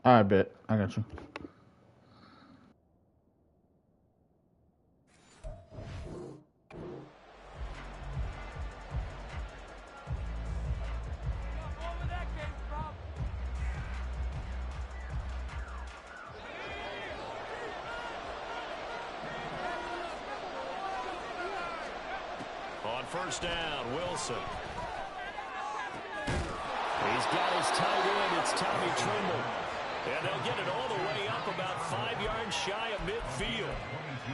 I bet. I got you. On first down, Wilson. He's got his tight end. It's Tommy Trimble. And they'll get it all the way up about 5 yards shy of midfield.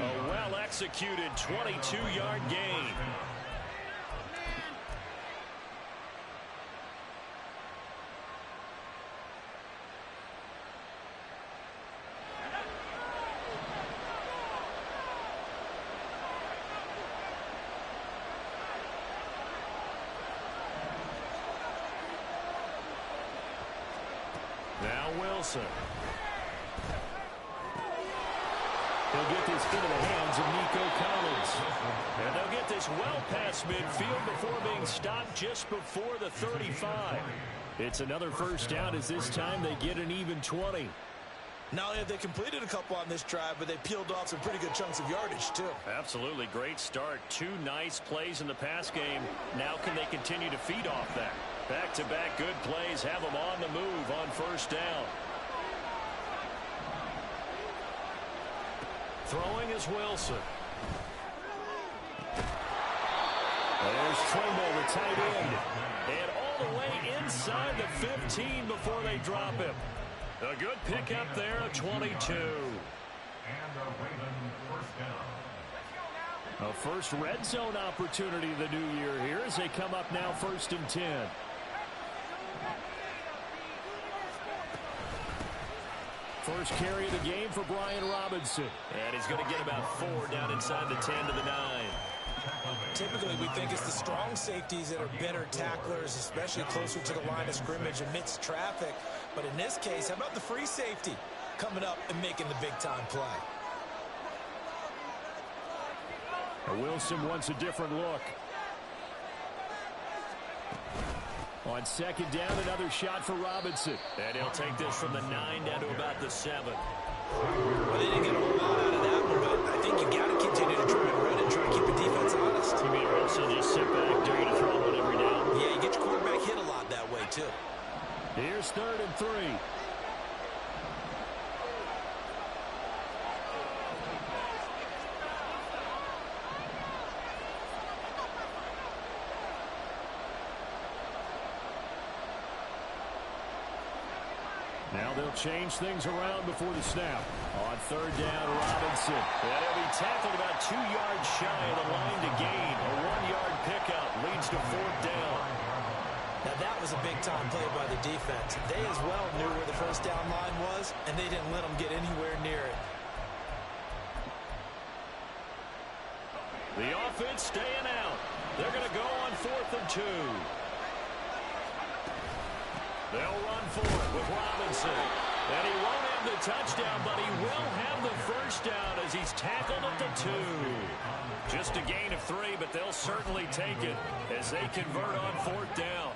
A well-executed 22-yard gain. Now Wilson. He'll get this into the hands of Nico Collins. And they'll get this well past midfield before being stopped just before the 35. It's another first down as this time they get an even 20. Not only have they completed a couple on this drive, but they peeled off some pretty good chunks of yardage, too. Absolutely. Great start. 2 nice plays in the pass game. Now can they continue to feed off that? Back-to-back good plays have them on the move on first down. Throwing is Wilson. There's Trimble, the tight end. And all the way inside the 15 before they drop him. A good pickup there of 22. A first red zone opportunity of the new year here as they come up now 1st and 10. First carry of the game for Brian Robinson. And he's going to get about 4 down inside the 10 to the 9. Typically, we think it's the strong safeties that are better tacklers, especially closer to the line of scrimmage amidst traffic. But in this case, how about the free safety coming up and making the big-time play? Wilson wants a different look. On 2nd down, another shot for Robinson. And he'll take this from the 9 down to about the 7. Well, they didn't get a whole lot out of that one, but I think you got to continue to try and run and try to keep the defense honest. You mean Wilson just sit back, dare you to throw one every down? Yeah, you get your quarterback hit a lot that way, too. Here's 3rd and 3. Now they'll change things around before the snap. On 3rd down, Robinson. And he'll be tackled about 2 yards shy of the line to gain. A 1-yard pickup leads to 4th down. Now that was a big-time play by the defense. They as well knew where the first down line was, and they didn't let them get anywhere near it. The offense staying out. They're going to go on 4th and 2. They'll run for it with Robinson. And he won't have the touchdown, but he will have the first down as he's tackled at the 2. Just a gain of 3, but they'll certainly take it as they convert on 4th down.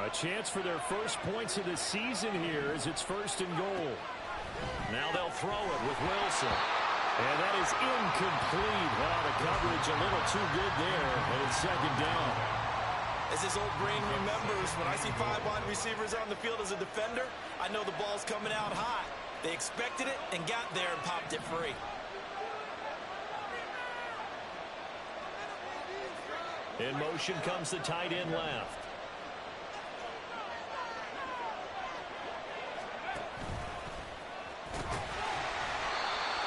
A chance for their first points of the season here as it's 1st and goal. Now they'll throw it with Wilson. And that is incomplete. Wow, the coverage a little too good there, and it's 2nd down. As this old brain remembers, when I see 5 wide receivers on the field as a defender, I know the ball's coming out high. They expected it and got there and popped it free. In motion comes the tight end left.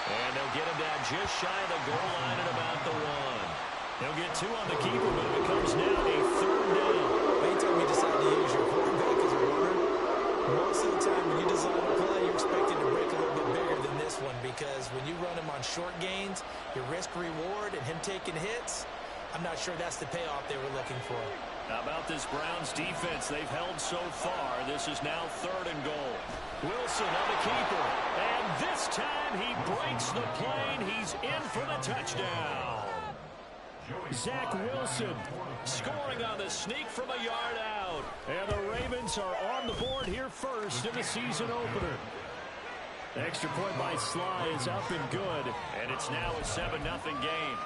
And they'll get him down just shy of the goal line at about the 1. They'll get 2 on the keeper, but it becomes now a 3rd down. Anytime you decide to use your quarterback as a runner, most of the time when you design a play, you're expecting to break a little bit bigger than this one, because when you run him on short gains, your risk-reward and him taking hits, I'm not sure that's the payoff they were looking for. How about this Browns defense they've held so far? This is now 3rd and goal. Wilson on the keeper, and this time he breaks the plane. He's in for the touchdown. Zach Wilson scoring on the sneak from a yard out. And the Ravens are on the board here first in the season opener. The extra point by Sly is up and good, and it's now a 7-0 game.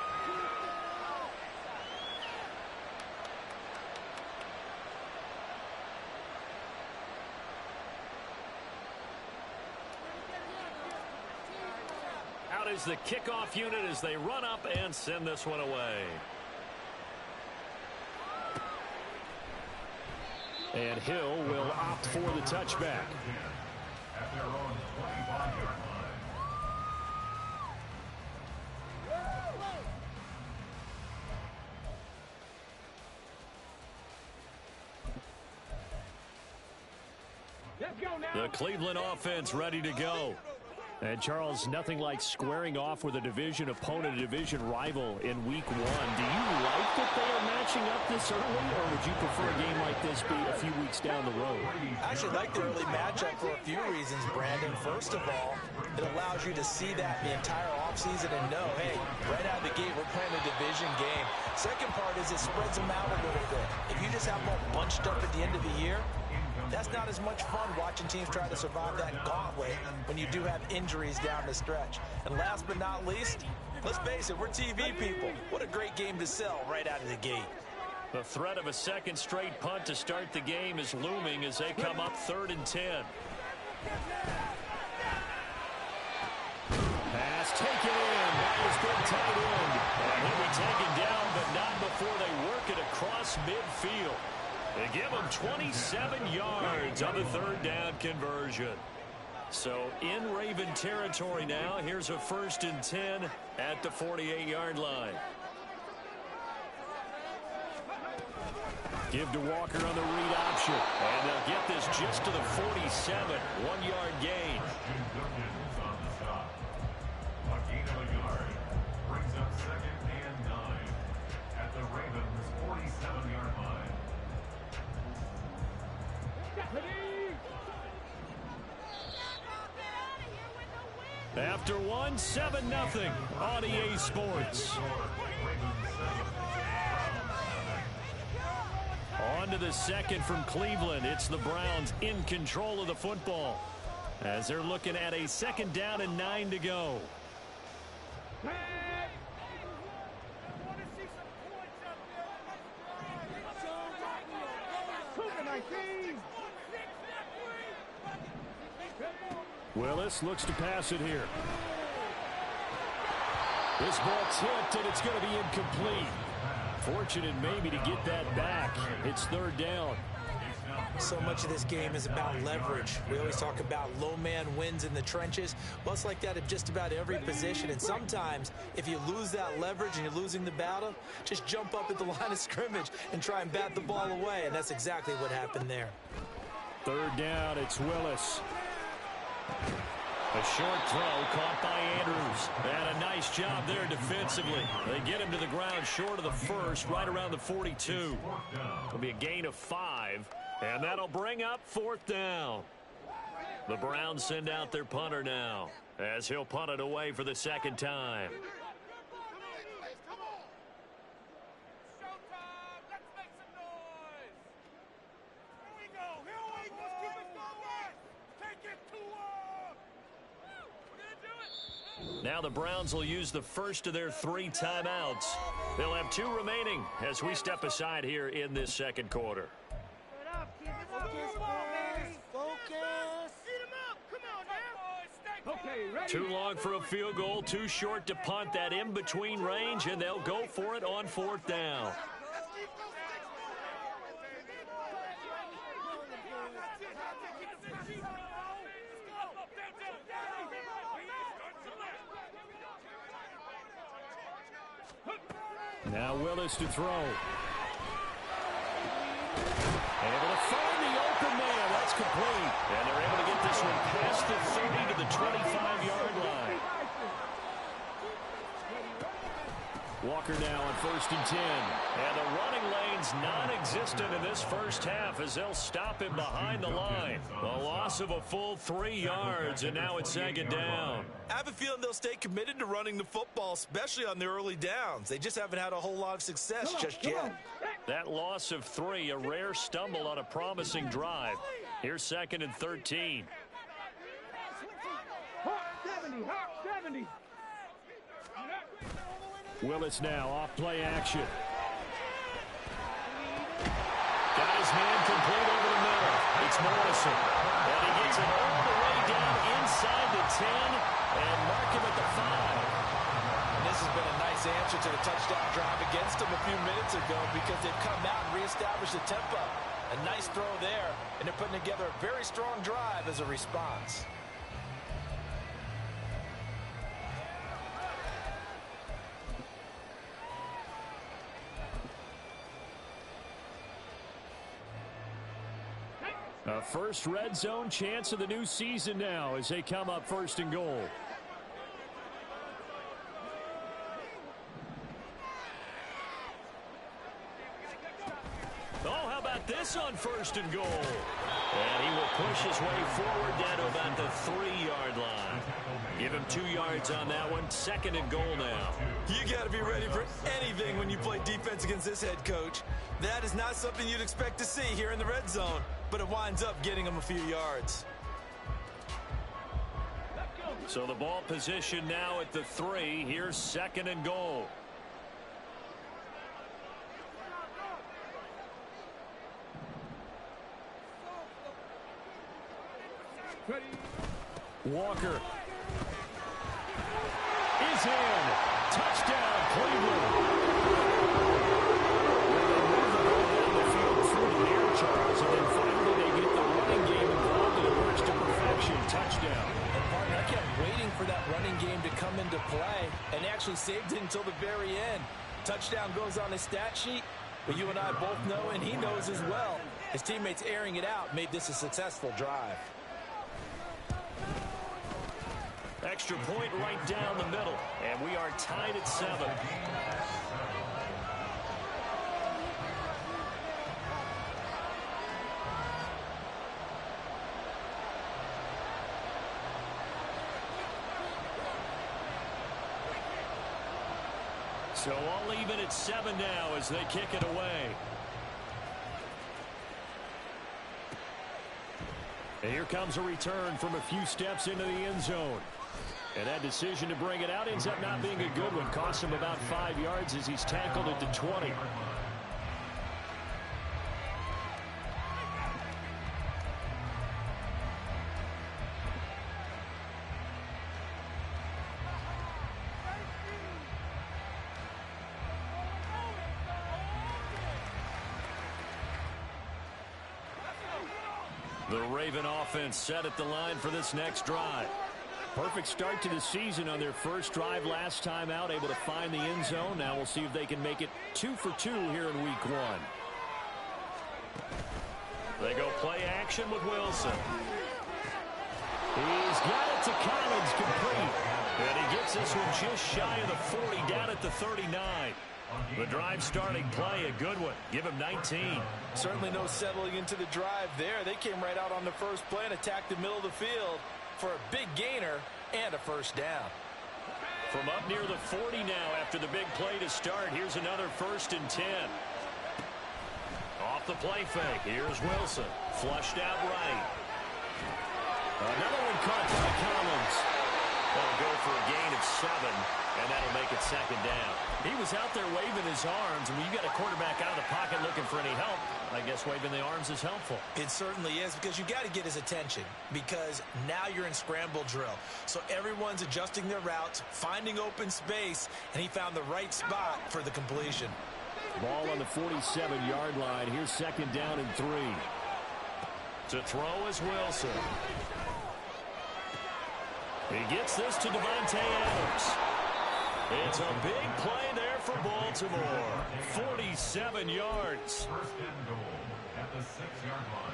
Out is the kickoff unit as they run up and send this one away. And Hill will opt for the touchback. At their own 25-yard line. The Cleveland offense ready to go. And, Charles, nothing like squaring off with a division opponent, a division rival in Week 1. Do you like that they are matching up this early, or would you prefer a game like this be a few weeks down the road? I actually like the early matchup for a few reasons, Brandon. First of all, it allows you to see that the entire offseason and know, hey, right out of the gate, we're playing a division game. Second part is it spreads them out a little bit. If you just have them all bunched up at the end of the year, that's not as much fun watching teams try to survive that gauntlet when you do have injuries down the stretch. And last but not least, let's face it, we're TV people. What a great game to sell right out of the gate. The threat of a second straight punt to start the game is looming as they come up 3rd and 10. Pass taken in by his big tight end. And he'll be taken down, but not before they work it across midfield. They give him 27 yards on the 3rd down conversion. So in Raven territory now, here's a 1st and 10 at the 48-yard line. Give to Walker on the read option. And they'll get this just to the 47. 1-yard gain. Brings up 2nd and 9 at the Ravens 47-yard line. After 1, 7-0 on EA Sports. On to the second from Cleveland. It's the Browns in control of the football as they're looking at a 2nd down and 9 to go. Willis looks to pass it here. This ball tipped, and it's going to be incomplete. Fortunate maybe to get that back. It's 3rd down. So much of this game is about leverage. We always talk about low man wins in the trenches. Well, it's like that at just about every position. And sometimes, if you lose that leverage and you're losing the battle, just jump up at the line of scrimmage and try and bat the ball away. And that's exactly what happened there. 3rd down, it's Willis. A short throw caught by Andrews. And a nice job there defensively. They get him to the ground short of the 1st, right around the 42. It'll be a gain of 5, and that'll bring up 4th down. The Browns send out their punter now, as he'll punt it away for the 2nd time. Now the Browns will use the first of their 3 timeouts. They'll have 2 remaining as we step aside here in this 2nd quarter. Too long for a field goal, too short to punt that in-between range, and they'll go for it on 4th down. Now Willis to throw. Able to find the open man. That's complete. And they're able to get this one past the 30 to the 25-yard line. Walker now on 1st and 10. And the running lane's non-existent in this first half as they'll stop him behind the line. A loss of a full 3 yards, and now it's 2nd down. I have a feeling they'll stay committed to running the football, especially on the early downs. They just haven't had a whole lot of success just yet. That loss of 3, a rare stumble on a promising drive. Here's 2nd and 13. Willis now off play action. Got his hand complete over the middle. It's Morrison. And he gets it all the way down inside the 10 and mark him at the 5. And this has been a nice answer to the touchdown drive against them a few minutes ago because they've come out and reestablished the tempo. A nice throw there, and they're putting together a very strong drive as a response. A first red zone chance of the new season now as they come up first and goal. Oh, how about this on first and goal? And he will push his way forward down to about the 3-yard line. Give him 2 yards on that one. Second and goal now. You got to be ready for anything when you play defense against this head coach. That is not something you'd expect to see here in the red zone, but it winds up getting him a few yards. So the ball position now at the 3. Here's second and goal. Walker is in. Touchdown, Cleveland. The field through the air, Charles, and then finally they get the running game involved, and it works to perfection. Touchdown. And partner, I kept waiting for that running game to come into play and actually saved it until the very end. Touchdown goes on his stat sheet, but you and I both know, and he knows as well, his teammates airing it out made this a successful drive. Extra point right down the middle, and we are tied at 7. So all even at 7 now as they kick it away. And here comes a return from a few steps into the end zone. And that decision to bring it out ends up not being a good one. Costs him about 5 yards as he's tackled at the 20. The Raven offense set at the line for this next drive. Perfect start to the season on their first drive last time out, able to find the end zone. Now we'll see if they can make it 2 for 2 here in week 1. They go play action with Wilson. He's got it to Collins, complete. And he gets this one just shy of the 40, down at the 39. The drive starting play, a good one. Give him 19. Certainly no settling into the drive there. They came right out on the first play and attacked the middle of the field for a big gainer and a first down. From up near the 40 now after the big play to start, here's another 1st and 10. Off the play fake, here's Wilson. Flushed out right. Another one caught by Collins. That'll go for a gain of 7, and that'll make it 2nd down. He was out there waving his arms, and when you got a quarterback out of the pocket looking for any help, I guess waving the arms is helpful. It certainly is, because you got to get his attention, because now you're in scramble drill. So everyone's adjusting their routes, finding open space, and he found the right spot for the completion. Ball on the 47-yard line. Here's 2nd down and 3. To throw is Wilson. He gets this to Devontae Adams. It's a big play there for Baltimore. 47 yards. 1st and goal at the 6-yard line.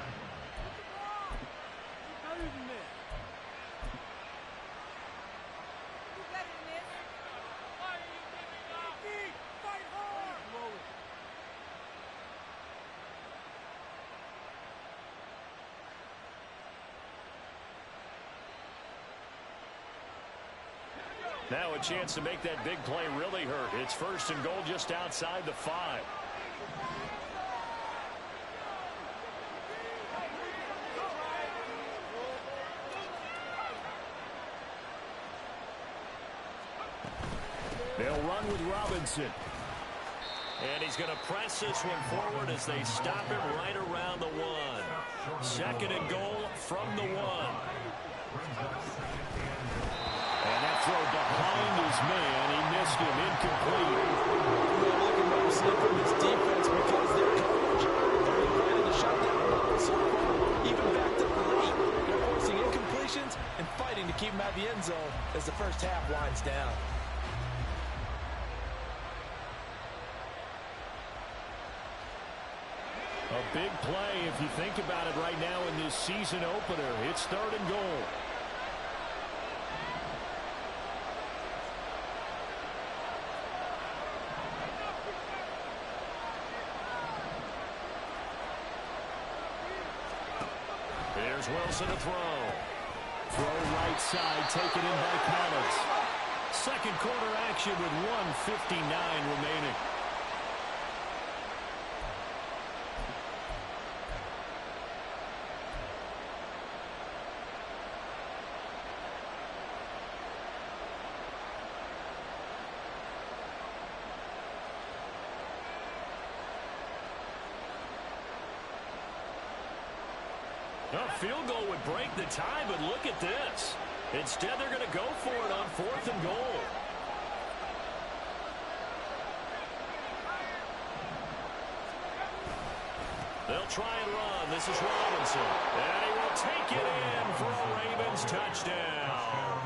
Now a chance to make that big play really hurt. It's 1st and goal just outside the 5. They'll run with Robinson. And he's going to press this one forward as they stop him right around the 1. Second and goal from the 1. And that throw behind his man. He missed him. Incomplete. They're looking to slip from this defense because their coverage. They're planning to shut down Robinson so far. Even backed up late. They're forcing incompletions and fighting to keep him out of the end zone as the first half winds down. A big play if you think about it right now in this season opener. It's third and goal. Here's Wilson to throw. Throw right side, taken in by Collins. Second quarter action with 1:59 remaining. A field goal would break the tie, but look at this. Instead, they're going to go for it on 4th and goal. They'll try and run. This is Robinson. And he will take it in for a Ravens touchdown.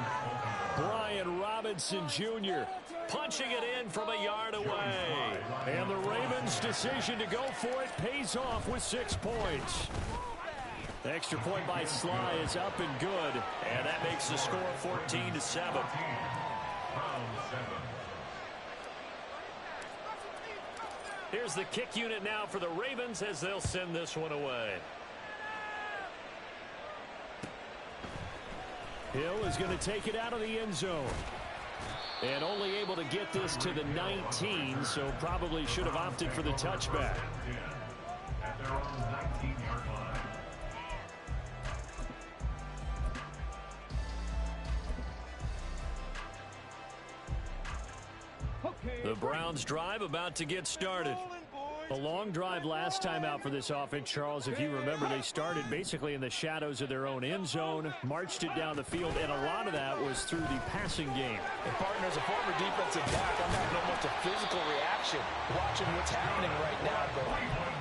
Brian Robinson Jr. punching it in from a yard away. And the Ravens' decision to go for it pays off with 6 points. The extra point by Sly is up and good, and that makes the score 14-7. Here's the kick unit now for the Ravens as they'll send this one away. Hill is going to take it out of the end zone. And only able to get this to the 19, so probably should have opted for the touchback. At their own 19-yard line. The Browns drive about to get started. A long drive last time out for this offense, Charles. If you remember, they started basically in the shadows of their own end zone, marched it down the field, and a lot of that was through the passing game. And partner, as a former defensive back, I'm having almost a physical reaction watching what's happening right now. But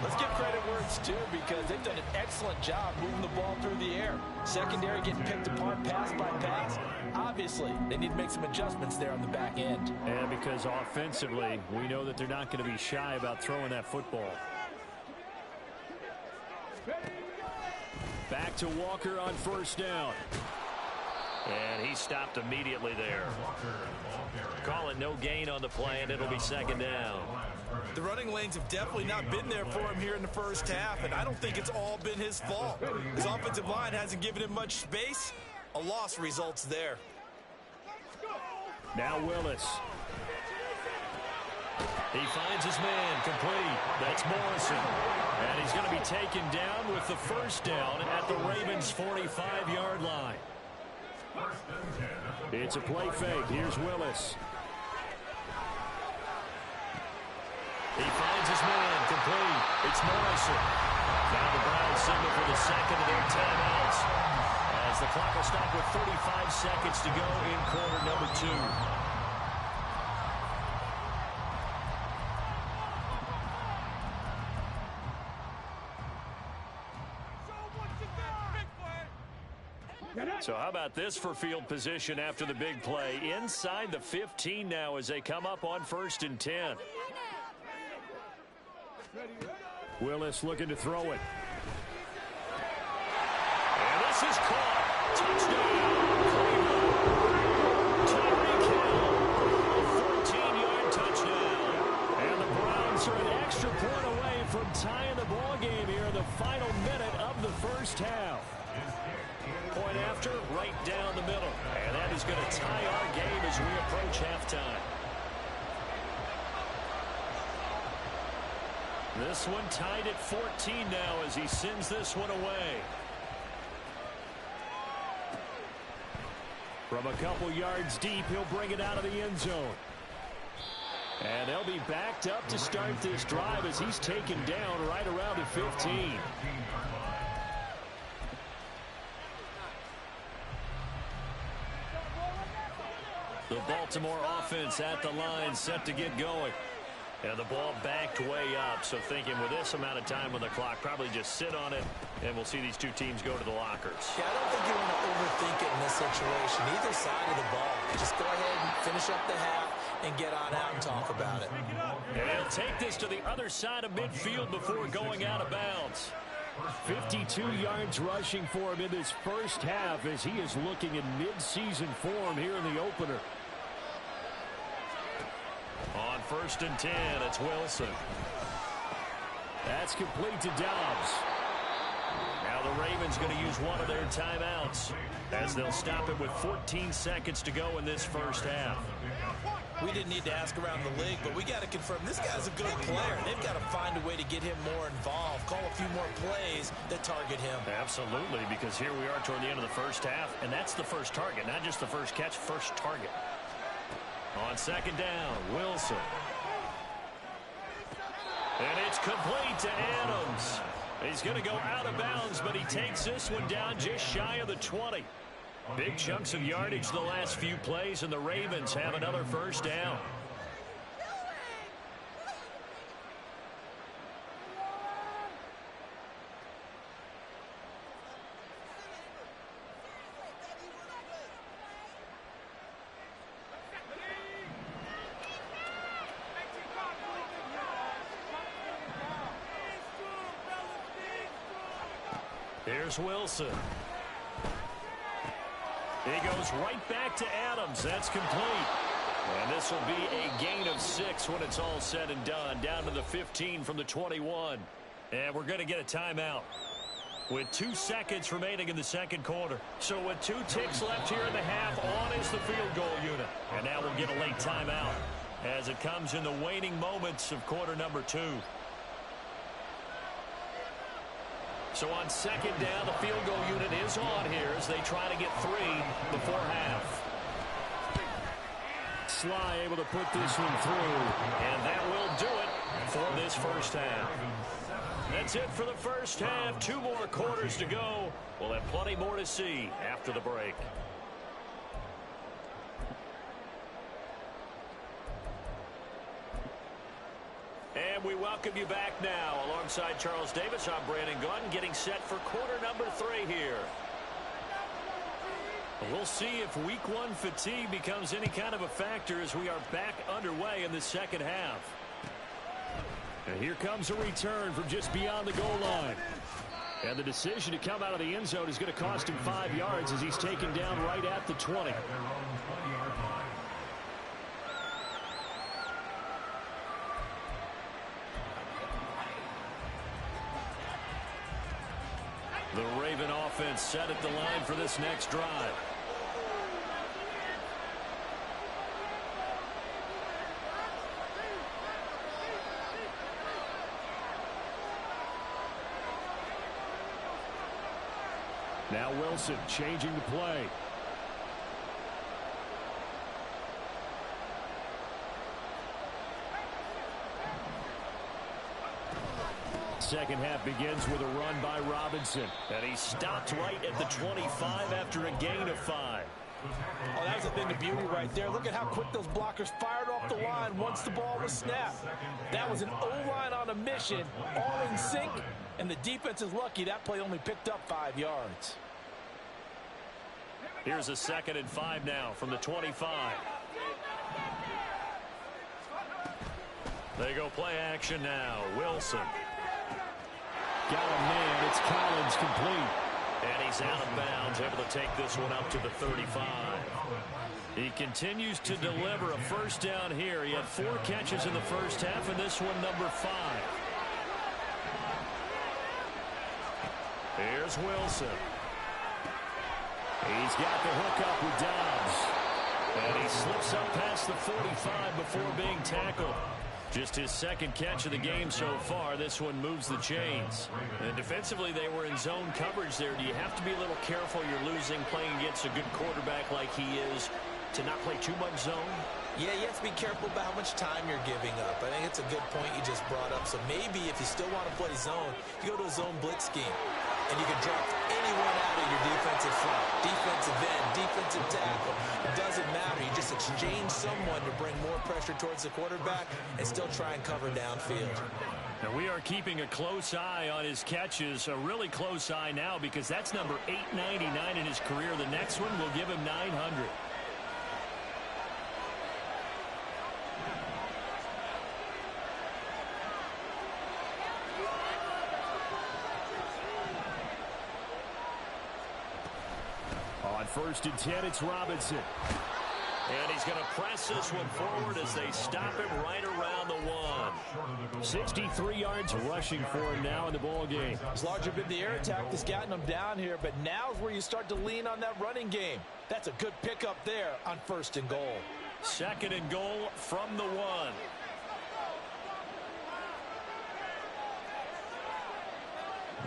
let's give credit where it's due because they've done an excellent job moving the ball through the air. Secondary getting picked apart pass by pass. Obviously, they need to make some adjustments there on the back end. And because offensively, we know that they're not going to be shy about throwing that football. Back to Walker on first down. And he stopped immediately there. Call it no gain on the play, and it'll be second down. The running lanes have definitely not been there for him here in the first half, and I don't think it's all been his fault. His offensive line hasn't given him much space. A loss results there. Now Willis. He finds his man complete. That's Morrison. And he's going to be taken down with the first down at the Ravens' 45-yard line. It's a play fake. Here's Willis. He finds his man complete. It's Morrison. Now the Browns signal for the second of their timeouts, as the clock will stop with 35 seconds to go in quarter number 2. So how about this for field position after the big play? Inside the 15 now as they come up on 1st and 10. Willis looking to throw it. And this is caught. Touchdown. Tyreek Hill. A 14-yard touchdown. And the Browns are an extra point away from tying the ball game here in the final minute of the first half. Point after, right down the middle. And that is going to tie our game as we approach halftime. This one tied at 14 now as he sends this one away. From a couple yards deep, he'll bring it out of the end zone. And they'll be backed up to start this drive as he's taken down right around the 15. The Baltimore offense at the line, set to get going. And the ball backed way up, so thinking with this amount of time on the clock, probably just sit on it, and we'll see these two teams go to the lockers. Yeah, I don't think you want to overthink it in this situation, either side of the ball. Just go ahead and finish up the half and get on out and talk about it. And he'll take this to the other side of midfield before going out of bounds. 52 yards rushing for him in this first half as he is looking in mid-season form here in the opener. On 1st and 10, it's Wilson. That's complete to Dobbs. Now the Ravens going to use one of their timeouts as they'll stop it with 14 seconds to go in this first half. We didn't need to ask around the league, but we got to confirm this guy's a good player. They've got to find a way to get him more involved, call a few more plays that target him. Absolutely, because here we are toward the end of the first half, and that's the first target, not just the first catch, first target. On 2nd down, Wilson. And it's complete to Adams. He's going to go out of bounds, but he takes this one down just shy of the 20. Big chunks of yardage the last few plays, and the Ravens have another first down. Here's Wilson. He goes right back to Adams. That's complete. And this will be a gain of 6 when it's all said and done. Down to the 15 from the 21. And we're going to get a timeout with 2 seconds remaining in the second quarter. So with 2 ticks left here in the half, on is the field goal unit. And now we'll get a late timeout as it comes in the waning moments of quarter number 2. So on 2nd down, the field goal unit is on here as they try to get 3 before half. Sly able to put this one through, and that will do it for this first half. That's it for the first half. 2 more quarters to go. We'll have plenty more to see after the break. And we welcome you back now. Alongside Charles Davis, I'm Brandon Gaudin, getting set for quarter number 3 here. We'll see if week 1 fatigue becomes any kind of a factor as we are back underway in the second half. And here comes a return from just beyond the goal line. And the decision to come out of the end zone is going to cost him 5 yards as he's taken down right at the 20. The Raven offense set at the line for this next drive. Now Wilson changing the play. Second half begins with a run by Robinson. And he stopped right at the 25 after a gain of 5. Oh, that was a thing of beauty right there. Look at how quick those blockers fired off the line once the ball was snapped. That was an O-line on a mission, all in sync, and the defense is lucky that play only picked up 5 yards. Here's a 2nd and 5 now from the 25. They go play action now. Wilson. Got a man. It's Collins complete. And he's out of bounds, able to take this one up to the 35. He continues to deliver a first down here. He had 4 catches in the first half, and this one number 5. Here's Wilson. He's got the hook up with Dobbs. And he slips up past the 45 before being tackled. Just his 2nd catch of the game so far. This one moves the chains. And defensively, they were in zone coverage there. Do you have to be a little careful? You're losing, playing against a good quarterback like he is, to not play too much zone? Yeah, you have to be careful about how much time you're giving up. I think it's a good point you just brought up. So maybe if you still want to play zone, you go to a zone blitz scheme. And you can drop anyone out of your defensive front, defensive end, defensive tackle. It doesn't matter. You just exchange someone to bring more pressure towards the quarterback and still try and cover downfield. And we are keeping a close eye on his catches, a really close eye now because that's number 899 in his career. The next one will give him 900. On 1st and 10, it's Robinson. And he's going to press this one forward as they stop him right around the 1. 63 yards rushing for him now in the ball game. It's largely been the air attack that's gotten him down here, but now's where you start to lean on that running game. That's a good pickup there on 1st and goal. 2nd and goal from the 1.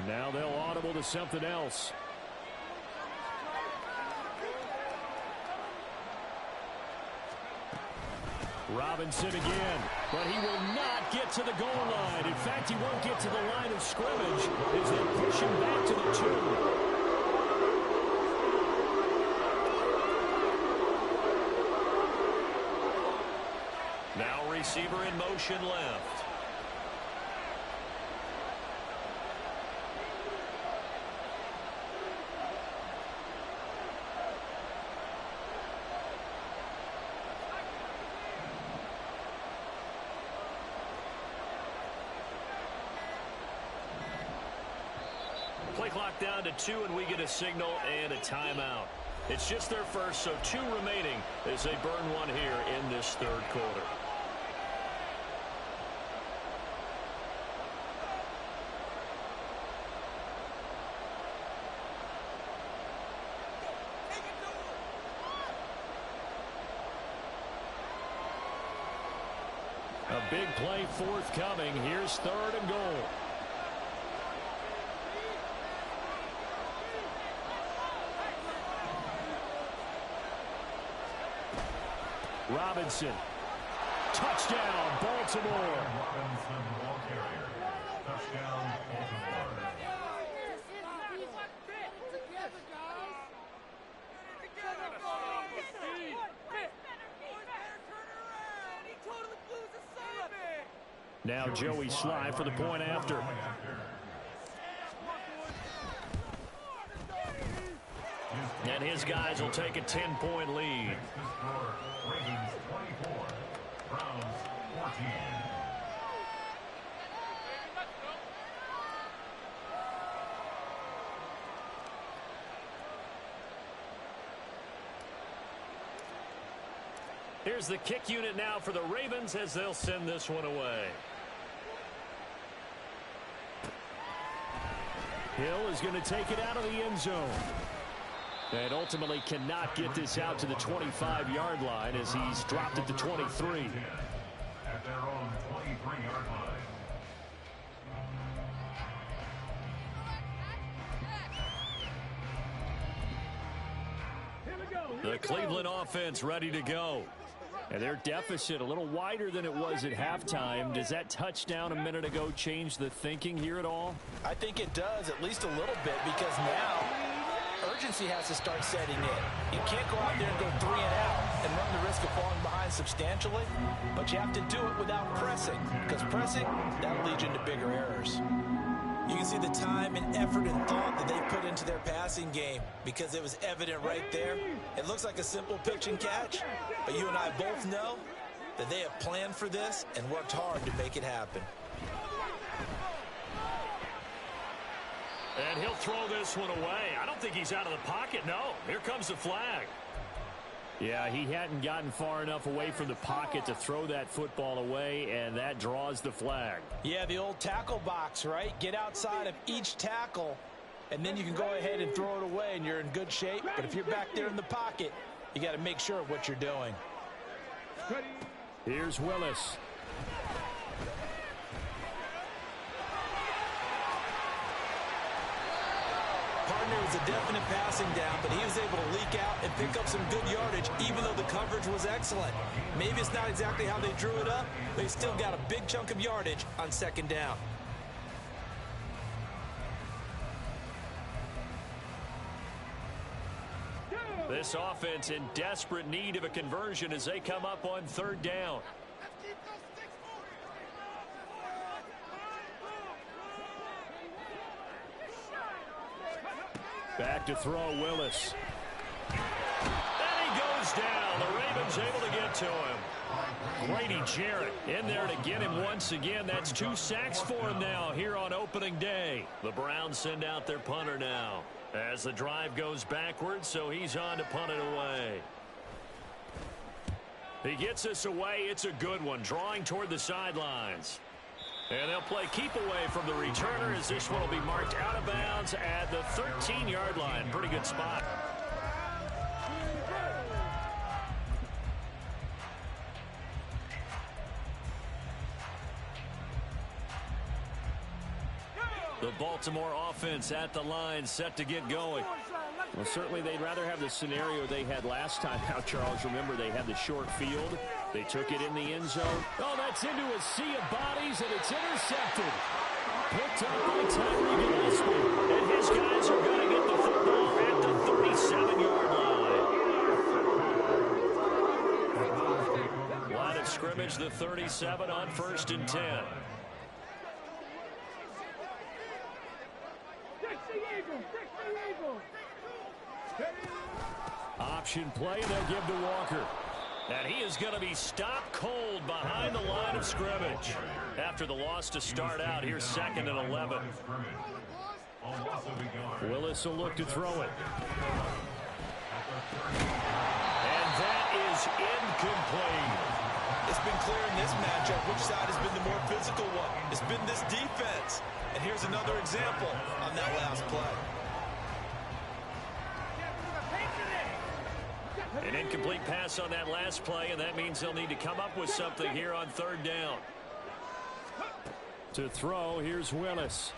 Now they'll audible to something else. Robinson again, but he will not get to the goal line. In fact, he won't get to the line of scrimmage as they push him back to the 2. Now receiver in motion left. Play clock down to 2, and we get a signal and a timeout. It's just their first, so 2 remaining as they burn one here in this 3rd quarter. A big play forthcoming. Here's 3rd and goal. Robinson. Touchdown, Baltimore. Robinson, ball carrier. Touchdown, Baltimore. Now Joey Sly for the point after. And his guys will take a 10-point lead. Ravens 24, Browns 14. Here's the kick unit now for the Ravens as they'll send this one away. Hill is going to take it out of the end zone. And ultimately cannot get this out to the 25-yard line as he's dropped it to 23. At their own 23-yard line. The Cleveland offense ready to go. And their deficit a little wider than it was at halftime. Does that touchdown a minute ago change the thinking here at all? I think it does, at least a little bit, because now urgency has to start setting in. You can't go out there and go 3 and out and run the risk of falling behind substantially, but you have to do it without pressing, because pressing, that'll lead you into bigger errors. You can see the time and effort and thought that they put into their passing game because it was evident right there. It looks like a simple pitch and catch, but you and I both know that they have planned for this and worked hard to make it happen. And he'll throw this one away. I don't think he's out of the pocket. No, here comes the flag. Yeah, he hadn't gotten far enough away from the pocket to throw that football away, and that draws the flag. Yeah, the old tackle box, right? Get outside of each tackle, and then you can go ahead and throw it away, and you're in good shape. But if you're back there in the pocket, you got to make sure of what you're doing. Here's Willis. partner. It was a definite passing down, but he was able to leak out and pick up some good yardage, even though the coverage was excellent. Maybe it's not exactly how they drew it up, but he still got a big chunk of yardage on second down. This offense in desperate need of a conversion as they come up on third down. Back to throw, Willis. And he goes down. The Ravens able to get to him. Grady Jarrett in there to get him once again. That's 2 sacks for him now here on opening day. The Browns send out their punter now as the drive goes backwards, so he's on to punt it away. He gets us away. It's a good one, drawing toward the sidelines. And they'll play keep away from the returner as this one will be marked out of bounds at the 13-yard line. Pretty good spot. The Baltimore offense at the line, set to get going. Well, certainly they'd rather have the scenario they had last time out, Charles. Remember, they had the short field. They took it in the end zone. Oh, that's into a sea of bodies, and it's intercepted. Picked up by Tyree Gillespie. And his guys are going to get the football at the 37-yard line. Line of scrimmage, the 37 on 1st and 10. Option play, they'll give to Walker. And he is going to be stopped cold behind the line of scrimmage. After the loss to start out, here's 2nd and 11. Willis will look to throw it. And that is incomplete. It's been clear in this matchup which side has been the more physical one. It's been this defense. And here's another example on that last play. An incomplete pass on that last play, and that means they'll need to come up with something here on 3rd down. To throw, here's Willis.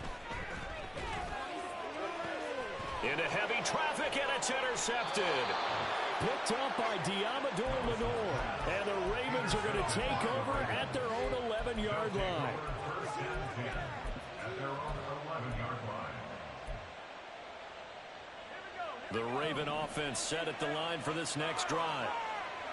Into heavy traffic, and it's intercepted. Picked up by Diamador Lenore. And the Ravens are going to take over at their own 11-yard line. The Raven offense set at the line for this next drive.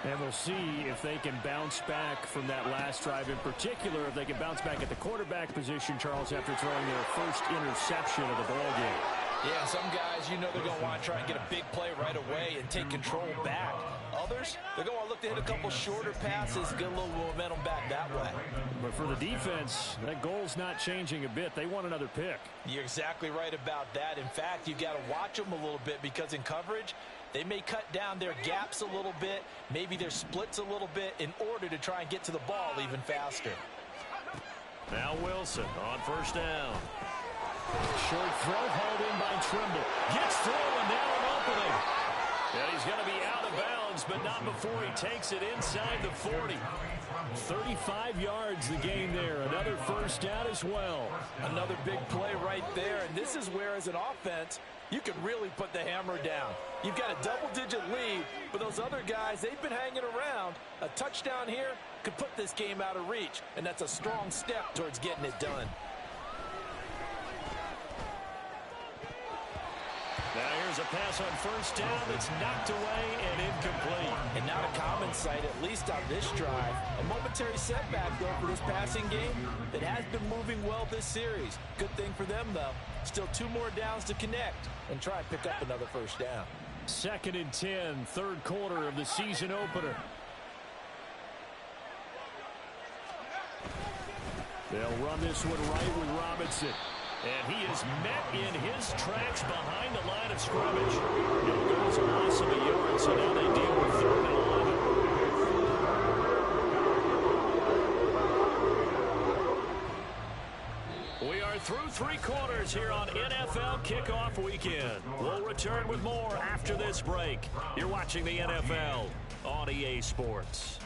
And we'll see if they can bounce back from that last drive. In particular, if they can bounce back at the quarterback position, Charles, after throwing their first interception of the ballgame. Yeah, some guys, you know they're going to want to try and get a big play right away and take control back. Others, they're going to look to hit a couple shorter passes, get a little momentum back that way. But for the defense, that goal's not changing a bit. They want another pick. You're exactly right about that. In fact, you got to watch them a little bit because in coverage, they may cut down their gaps a little bit, maybe their splits a little bit in order to try and get to the ball even faster. Now Wilson on 1st down. Short throw hauled in by Trimble. Gets through and now an opening. And he's going to be out of bounds, but not before he takes it inside the 40. 35 yards the game there. Another 1st down as well. Another big play right there. And this is where, as an offense, you can really put the hammer down. You've got a double-digit lead, but those other guys, they've been hanging around. A touchdown here could put this game out of reach, and that's a strong step towards getting it done. Now here's a pass on 1st down that's knocked away and incomplete. And not a common sight, at least on this drive. A momentary setback, though, for this passing game that has been moving well this series. Good thing for them, though. Still 2 more downs to connect and try and pick up another 1st down. 2nd and 10, 3rd quarter of the season opener. They'll run this one right with Robinson. And he is met in his tracks behind the line of scrimmage. It goes a loss of a yard, so now they deal with 3rd and 11. We are through 3 quarters here on NFL Kickoff Weekend. We'll return with more after this break. You're watching the NFL on EA Sports.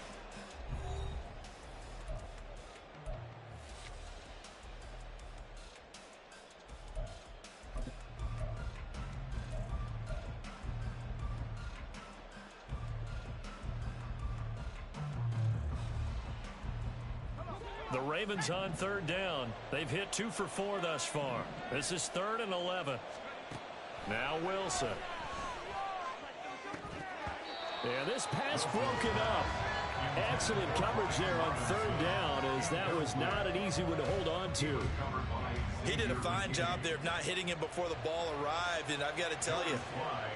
The Ravens on third down. They've hit 2 for 4 thus far. This is 3rd and 11. Now Wilson. And this pass broken up. Excellent coverage there on 3rd down, as that was not an easy one to hold on to. He did a fine job there of not hitting him before the ball arrived, and I've got to tell you,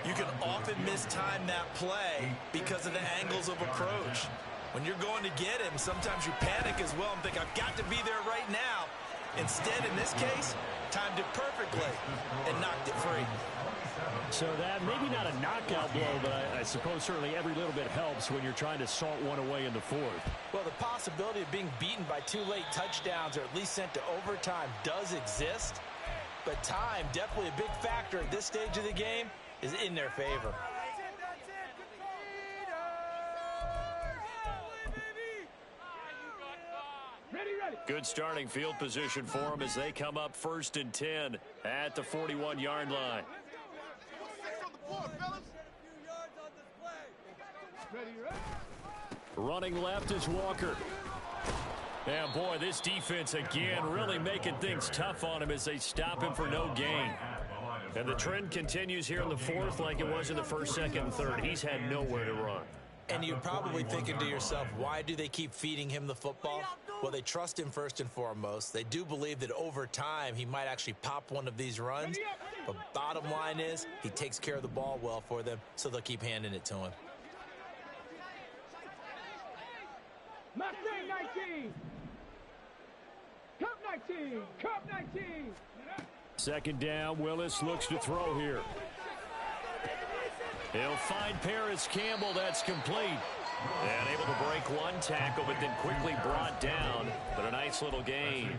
you can often mistime that play because of the angles of approach. When you're going to get him, sometimes you panic as well and think, I've got to be there right now. Instead, in this case, timed it perfectly and knocked it free. So that, maybe not a knockout blow, but I suppose certainly every little bit helps when you're trying to salt one away in the 4th. Well, the possibility of being beaten by 2 late touchdowns or at least sent to overtime does exist. But time, definitely a big factor at this stage of the game, is in their favor. Good starting field position for them as they come up 1st and 10 at the 41-yard line. Running left is Walker. And boy, this defense again really making things tough on him as they stop him for no gain. And the trend continues here in the 4th like it was in the 1st, 2nd, and 3rd. He's had nowhere to run. And you're probably thinking to yourself, why do they keep feeding him the football? Well, they trust him first and foremost. They do believe that over time he might actually pop one of these runs. But bottom line is he takes care of the ball well for them, so they'll keep handing it to him. Mustang 19. Cup 19. Cup 19. 2nd down, Willis looks to throw here. He'll find Paris Campbell. That's complete. And able to break one tackle, but then quickly brought down. But a nice little gain.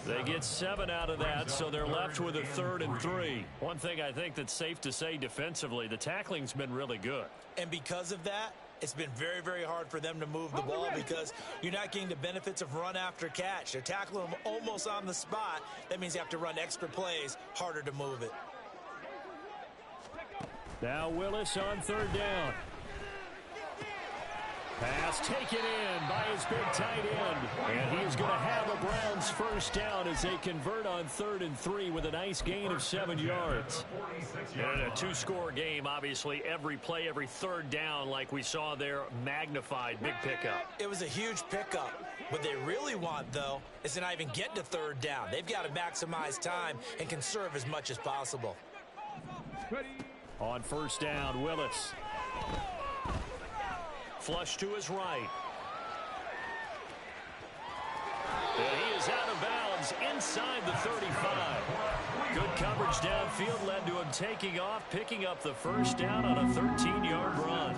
They get 7 out of that, so they're left with a 3rd and 3. One thing I think that's safe to say defensively, the tackling's been really good. And because of that, it's been very, very hard for them to move the ball because you're not getting the benefits of run after catch. They're tackling them almost on the spot. That means you have to run extra plays, harder to move it. Now Willis on 3rd down. Pass taken in by his big tight end. And he is going to have a Browns 1st down as they convert on 3rd and 3 with a nice gain of 7 yards. And a 2-score game, obviously, every play, every 3rd down, like we saw there, magnified, big pickup. It was a huge pickup. What they really want, though, is to not even get to 3rd down. They've got to maximize time and conserve as much as possible. On 1st down, Willis. Flush to his right. And he is out of bounds inside the 35. Good coverage downfield led to him taking off, picking up the 1st down on a 13-yard run.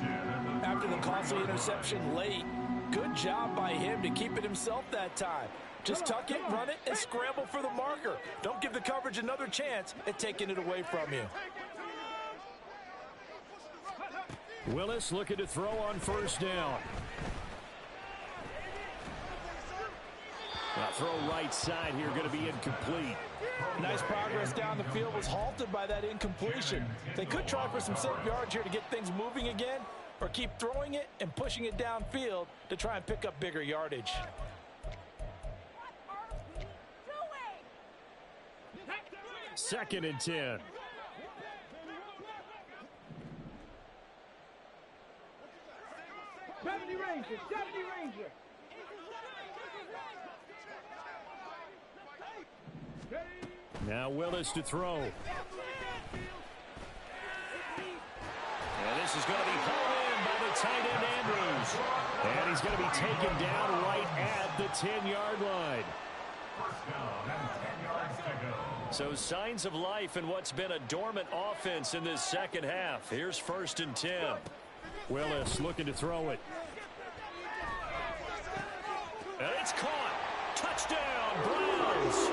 After the costly interception late, good job by him to keep it himself that time. Just tuck it, run it, and scramble for the marker. Don't give the coverage another chance at taking it away from you. Willis looking to throw on 1st down. Now throw right side here, going to be incomplete. Nice progress down the field was halted by that incompletion. They could try for some safe yards here to get things moving again, or keep throwing it and pushing it downfield to try and pick up bigger yardage. Second and 10. Ranger, 70 Ranger. Now Willis to throw. And this is going to be hauled in by the tight end Andrews. And he's going to be taken down right at the 10-yard line. So signs of life in what's been a dormant offense in this 2nd half. Here's 1st and 10. Willis looking to throw it. And it's caught. Touchdown, Browns.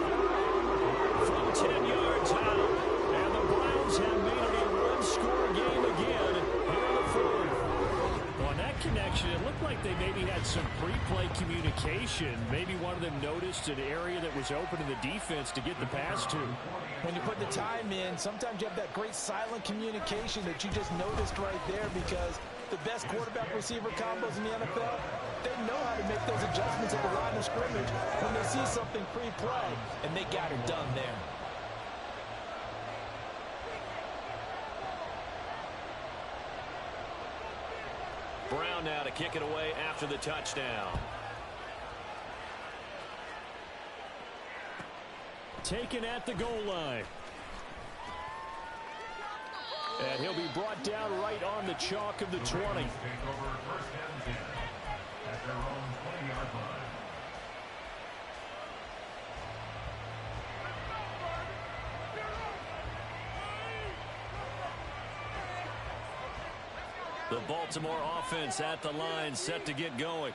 From 10 yards out. And the Browns have made it a 1-score game again here in the 4th. Well, on that connection, it looked like they maybe had some pre-play communication. Maybe one of them noticed an area that was open in the defense to get the pass to. When you put the time in, sometimes you have that great silent communication that you just noticed right there, because the best quarterback-receiver combos in the NFL, they know how to make those adjustments at the line of scrimmage when they see something pre-play, and they got it done there. Brown now to kick it away after the touchdown. Taken at the goal line. And he'll be brought down right on the chalk of the 20. Take over first and 10 at their own 20-yard line. The Baltimore offense at the line, set to get going.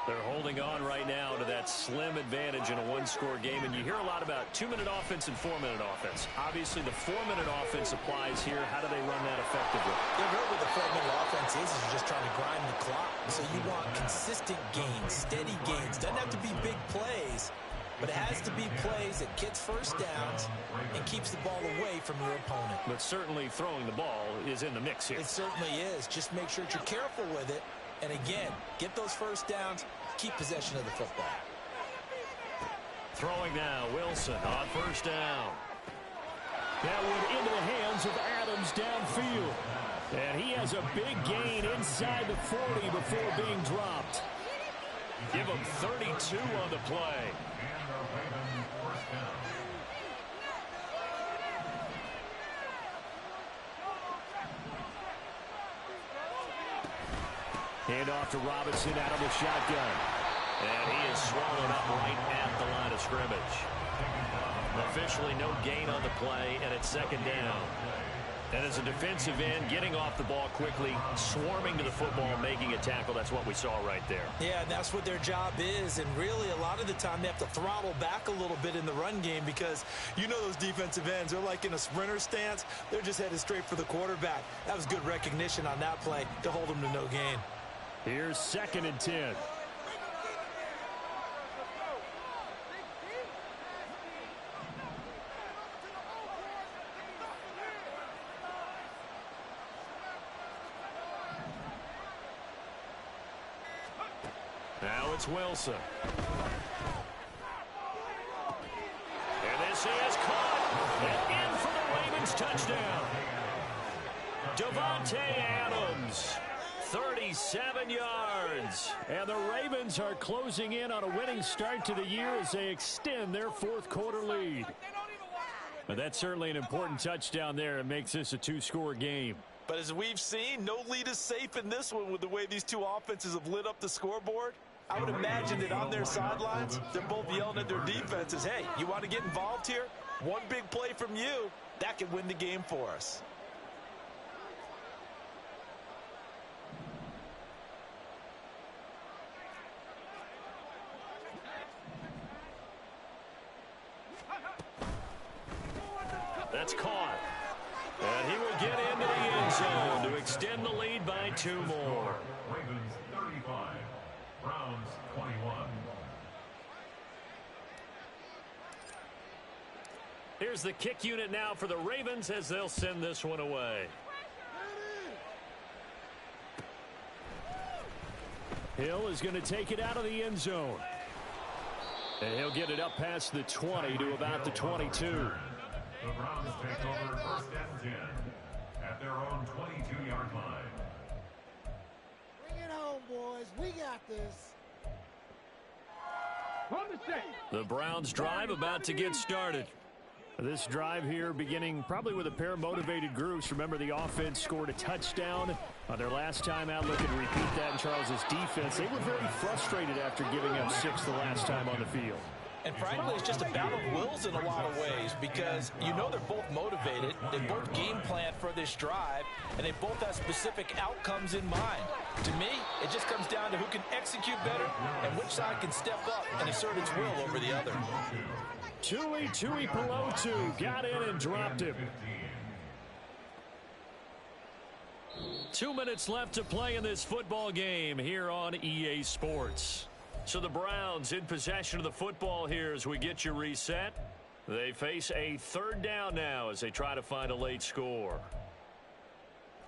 They're holding on right now to that slim advantage in a one-score game, and you hear a lot about 2-minute offense and 4-minute offense. Obviously, the 4-minute offense applies here. How do they run that effectively? Yeah, really what the 4-minute offense is you're just trying to grind the clock. So you want consistent gains, steady gains. Doesn't have to be big plays, but it has to be plays that gets first downs and keeps the ball away from your opponent. But certainly throwing the ball is in the mix here. It certainly is. Just make sure that you're careful with it. And again, get those first downs, keep possession of the football. Throwing now, Wilson on first down. That one into the hands of Adams downfield. And he has a big gain inside the 40 before being dropped. Give him 32 on the play. And the Ravens first down. Hand off to Robinson out of the shotgun. And he is swallowed up right at the line of scrimmage. Officially no gain on the play, and it's second down. And as a defensive end, getting off the ball quickly, swarming to the football, making a tackle, that's what we saw right there. Yeah, and that's what their job is. And really, a lot of the time, they have to throttle back a little bit in the run game because you know those defensive ends, they're like in a sprinter stance. They're just headed straight for the quarterback. That was good recognition on that play to hold them to no gain. Here's 2nd and 10. Now it's Wilson. And this is caught. And in for the Ravens touchdown. Devontae Adams. 37 yards. And the Ravens are closing in on a winning start to the year as they extend their 4th quarter lead. But that's certainly an important touchdown there. It makes this a 2-score game. But as we've seen, no lead is safe in this one with the way these two offenses have lit up the scoreboard. I would imagine that on their sidelines, they're both yelling at their defenses, hey, you want to get involved here? One big play from you, that could win the game for us. That's caught. And he will get into the end zone to extend the lead by 2 more. Ravens 35, Browns 21. Here's the kick unit now for the Ravens as they'll send this one away. Hill is going to take it out of the end zone. And he'll get it up past the 20 to about the 22. The Browns take over first and 10 at their own 22-yard line. Bring it home, boys. We got this. On the set. The Browns drive about to get started. This drive here beginning probably with a pair of motivated groups. Remember, the offense scored a touchdown on their last time out. Looking to repeat that in Charles's defense. They were very frustrated after giving up 6 the last time on the field. And frankly, it's just a battle of wills in a lot of ways because you know they're both motivated, they both game plan for this drive, and they both have specific outcomes in mind. To me, it just comes down to who can execute better and which side can step up and assert its will over the other. Tui Pelotu got in and dropped him. 2 minutes left to play in this football game here on EA Sports. So the Browns in possession of the football here as we get you reset. They face a 3rd down now as they try to find a late score.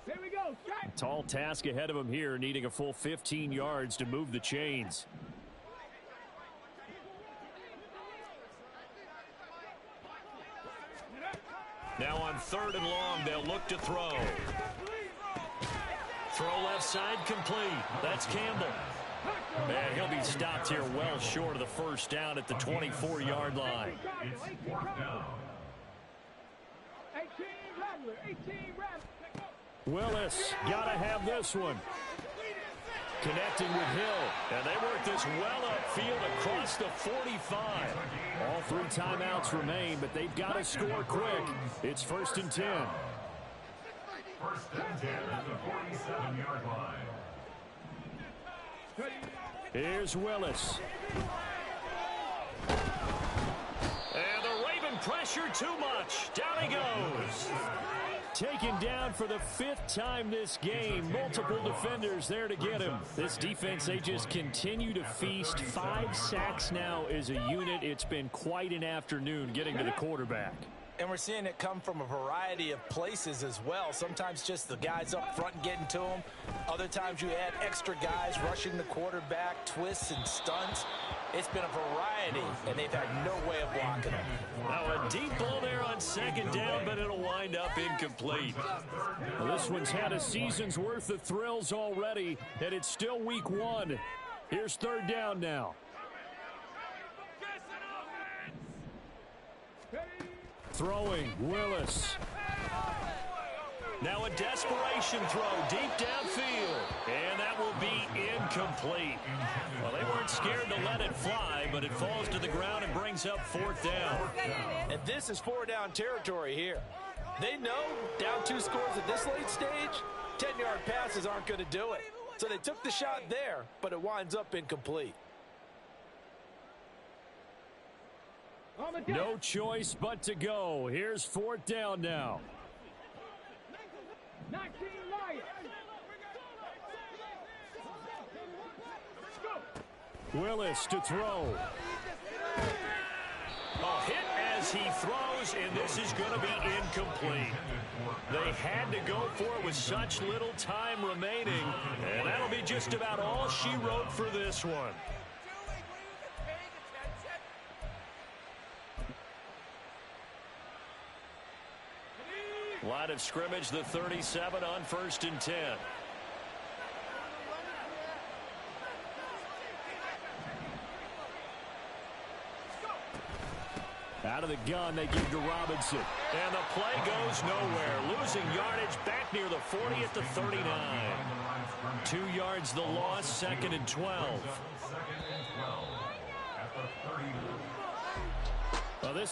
Here we go. Tall task ahead of him here, needing a full 15 yards to move the chains. Now on 3rd and long, they'll look to throw. Throw left side complete. That's Campbell. And he'll be stopped here well short of the first down at the 24-yard line. It's 4th down. 18 Rattler. Willis got to have this one. Connecting with Hill. And they work this well upfield across the 45. All 3 timeouts remain, but they've got to score quick. It's 1st and 10. 1st and 10 at the 47-yard line. Here's Willis. And the Raven pressure too much. Down he goes. Taken down for the 5th time this game. Multiple defenders there to get him. This defense, they just continue to feast. 5 sacks now as a unit. It's been quite an afternoon getting to the quarterback. And we're seeing it come from a variety of places as well. Sometimes just the guys up front getting to him. Other times you add extra guys rushing the quarterback, twists and stunts. It's been a variety, and they've had no way of blocking them. Now a deep ball there on 2nd down, but it'll wind up incomplete. Well, this one's had a season's worth of thrills already, and it's still week 1. Here's 3rd down now. Throwing, Willis. Now a desperation throw deep downfield. And that will be incomplete. Well, they weren't scared to let it fly, but it falls to the ground and brings up 4th down. And this is 4-down territory here. They know down 2 scores at this late stage, 10-yard passes aren't going to do it. So they took the shot there, but it winds up incomplete. No choice but to go. Here's 4th down now. 19 Lions. Willis to throw. A hit as he throws, and this is going to be incomplete. They had to go for it with such little time remaining, and that'll be just about all she wrote for this one. Line of scrimmage, the 37 on 1st and 10. Out of the gun, they give to Robinson. And the play goes nowhere. Losing yardage back near the 40 at the 39. 2 yards the loss, 2nd and 12. 2nd and 12 at the 39. Well, this